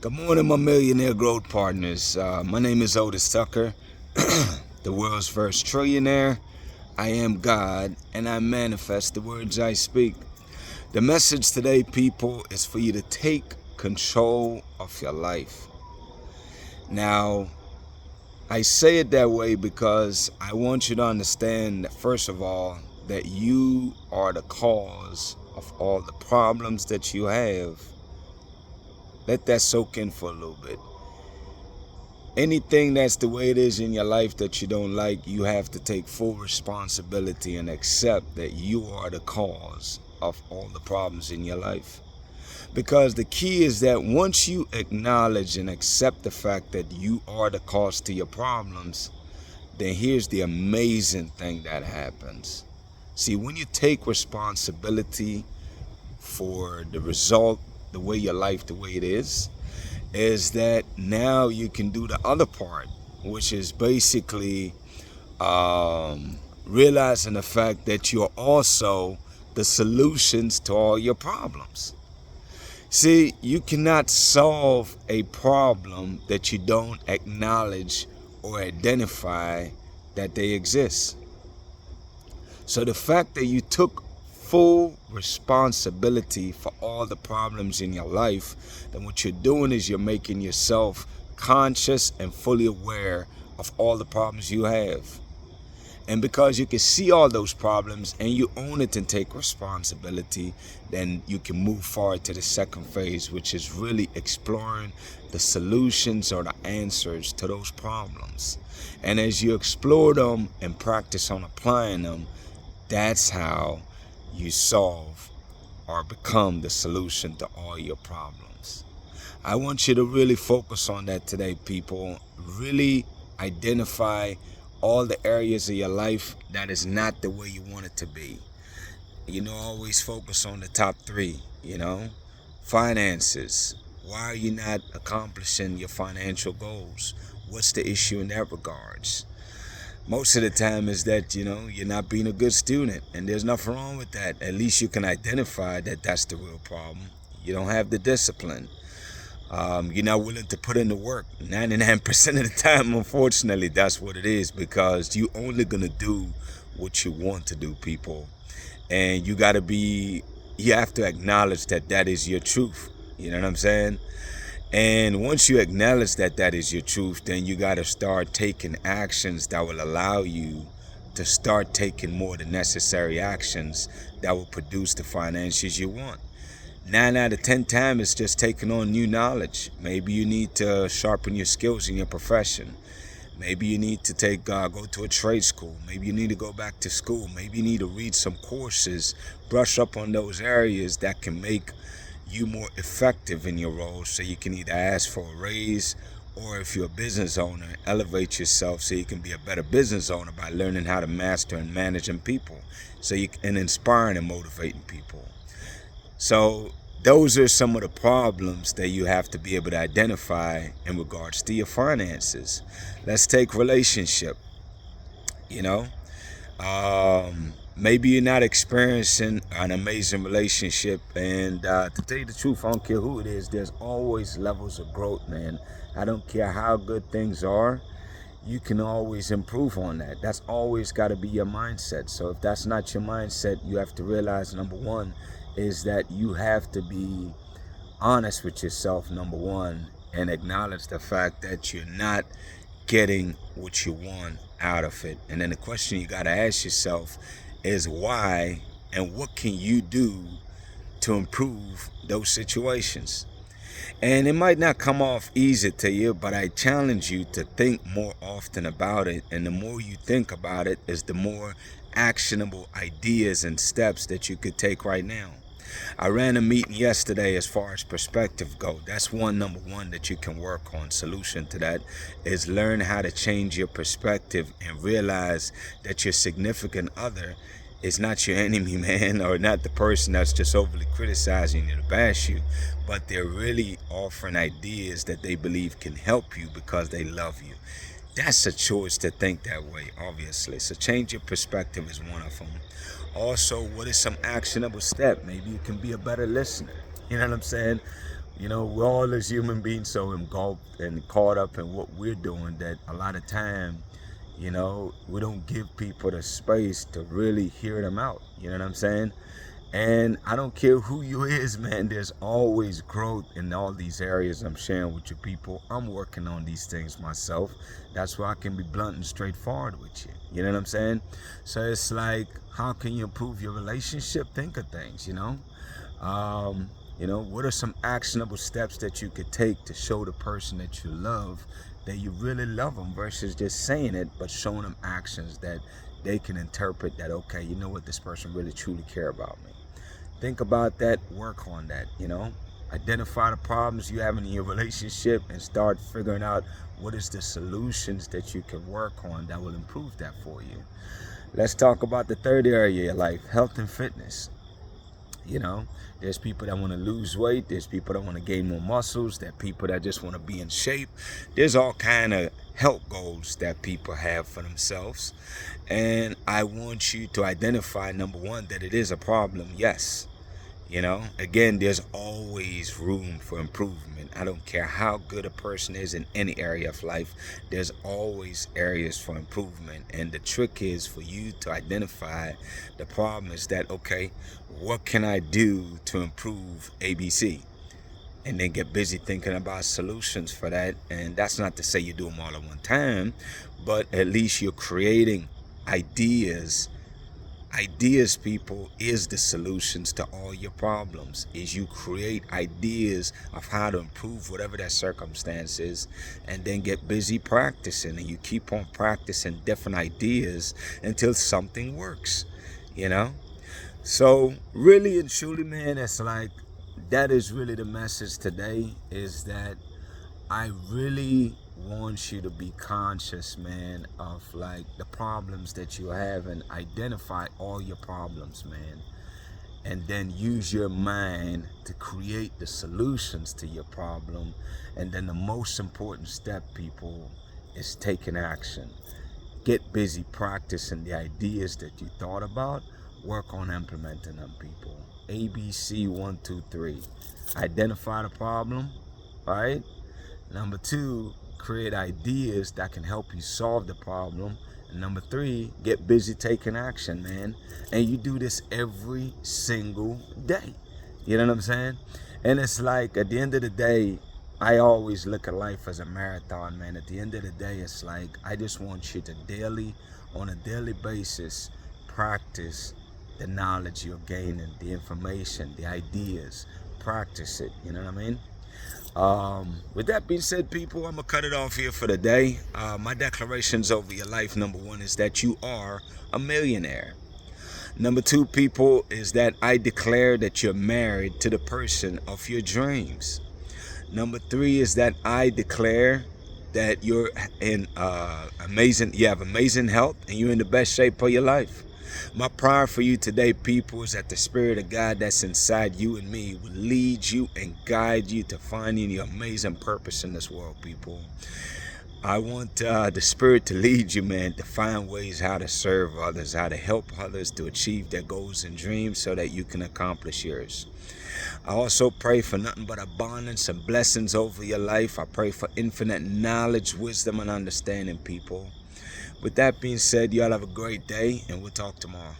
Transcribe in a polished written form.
Good morning, my millionaire growth partners. My name is Otis Tucker, the world's first trillionaire. I am God, and I manifest the words I speak. The message today, people, is for you to take control of your life. Now, I say it that way because I want you to understand that, first of all, that you are the cause of all the problems that you have. Let that soak in for a little bit. Anything that's the way it is in your life that you don't like, you have to take full responsibility and accept that you are the cause of all the problems in your life. Because the key is that once you acknowledge and accept the fact that you are the cause to your problems, then here's the amazing thing that happens. See, when you take responsibility for the result, the way your life, the way it is that now you can do the other part, which is basically realizing the fact that you're also the solutions to all your problems. See, you cannot solve a problem that you don't acknowledge or identify that they exist. So the fact that you took full responsibility for all the problems in your life, then what you're doing is you're making yourself conscious and fully aware of all the problems you have. And because you can see all those problems and you own it and take responsibility, then you can move forward to the second phase, which is really exploring the solutions or the answers to those problems. And as you explore them and practice on applying them, that's how you solve or become the solution to all your problems. I want you to really focus on that today, people. Really identify all the areas of your life that is not the way you want it to be. Always focus on the top three, finances. Why are you not accomplishing your financial goals? What's the issue in that regards? Most of the time is that, you're not being a good student, and there's nothing wrong with that. At least you can identify that that's the real problem. You don't have the discipline. You're not willing to put in the work. 99% of the time, unfortunately, that's what it is, because you only gonna do what you want to do, people. And you have to acknowledge that that is your truth. You know what I'm saying? And once you acknowledge that that is your truth, then you got to start taking actions that will allow you to start taking more the necessary actions that will produce the finances you want. 9 out of 10 times it's just taking on new knowledge. Maybe you need to sharpen your skills in your profession. Maybe you need to go to a trade school. Maybe you need to go back to school. Maybe you need to read some courses, brush up on those areas that can make you more effective in your role, so you can either ask for a raise, or if you're a business owner, elevate yourself so you can be a better business owner by learning how to master and managing people, and inspiring and motivating people. So those are some of the problems that you have to be able to identify in regards to your finances. Let's take relationship. Maybe you're not experiencing an amazing relationship, and to tell you the truth, I don't care who it is, there's always levels of growth, man. I don't care how good things are, you can always improve on that. That's always got to be your mindset. So if that's not your mindset, you have to realize, number one, is that you have to be honest with yourself, number one, and acknowledge the fact that you're not getting what you want out of it. And then the question you got to ask yourself is why, and what can you do to improve those situations? And it might not come off easy to you, but I challenge you to think more often about it. And the more you think about it, is the more actionable ideas and steps that you could take right now. I ran a meeting yesterday as far as perspective go. That's number one that you can work on. Solution to that is learn how to change your perspective and realize that your significant other is not your enemy, man, or not the person that's just overly criticizing you to bash you, but they're really offering ideas that they believe can help you because they love you. That's a choice to think that way, obviously. So change your perspective is one of them. Also, what is some actionable step? Maybe you can be a better listener. You know what I'm saying? We're all as human beings so engulfed and caught up in what we're doing that a lot of time, we don't give people the space to really hear them out. You know what I'm saying? And I don't care who you is, man. There's always growth in all these areas I'm sharing with you people. I'm working on these things myself. That's why I can be blunt and straightforward with you. You know what I'm saying? So it's like, how can you improve your relationship? Think of things, what are some actionable steps that you could take to show the person that you love that you really love them versus just saying it, but showing them actions that they can interpret that, okay, you know what, this person really truly care about me. Think about that, work on that, Identify the problems you have in your relationship and start figuring out what is the solutions that you can work on that will improve that for you. Let's talk about the third area of your life, health and fitness. There's people that want to lose weight. There's people that want to gain more muscles. There's people that just want to be in shape. There's all kind of health goals that people have for themselves. And I want you to identify, number one, that it is a problem. Yes. Again, there's always room for improvement. I don't care how good a person is in any area of life. There's always areas for improvement. And the trick is for you to identify the problem is that, okay, what can I do to improve ABC? And then get busy thinking about solutions for that. And that's not to say you do them all at one time, but at least you're creating ideas. Ideas, people, is the solutions to all your problems. Is you create ideas of how to improve whatever that circumstance is, and then get busy practicing, and you keep on practicing different ideas until something works, So really and truly, man, it's like, that is really the message today, is that I really want you to be conscious, man, of like the problems that you have, and identify all your problems, man. And then use your mind to create the solutions to your problem. And then the most important step, people, is taking action. Get busy practicing the ideas that you thought about. Work on implementing them, people. ABC 1, 2, 3. Identify the problem, right? Number 2, create ideas that can help you solve the problem. And number 3, get busy taking action, man. And you do this every single day. You know what I'm saying? And it's like, at the end of the day, I always look at life as a marathon, man. At the end of the day, it's like, I just want you to on a daily basis, practice the knowledge you're gaining, the information, the ideas. Practice it, you know what I mean? With that being said, people, I'm gonna cut it off here for the day. My declarations over your life, number 1, is that you are a millionaire. Number 2, people, is that I declare that you're married to the person of your dreams. Number 3 is that I declare that you're in you have amazing health, and you're in the best shape of your life. My prayer for you today, people, is that the Spirit of God that's inside you and me will lead you and guide you to finding your amazing purpose in this world, people. I want the Spirit to lead you, man, to find ways how to serve others, how to help others to achieve their goals and dreams so that you can accomplish yours. I also pray for nothing but abundance and blessings over your life. I pray for infinite knowledge, wisdom, and understanding, people. With that being said, y'all have a great day, and we'll talk tomorrow.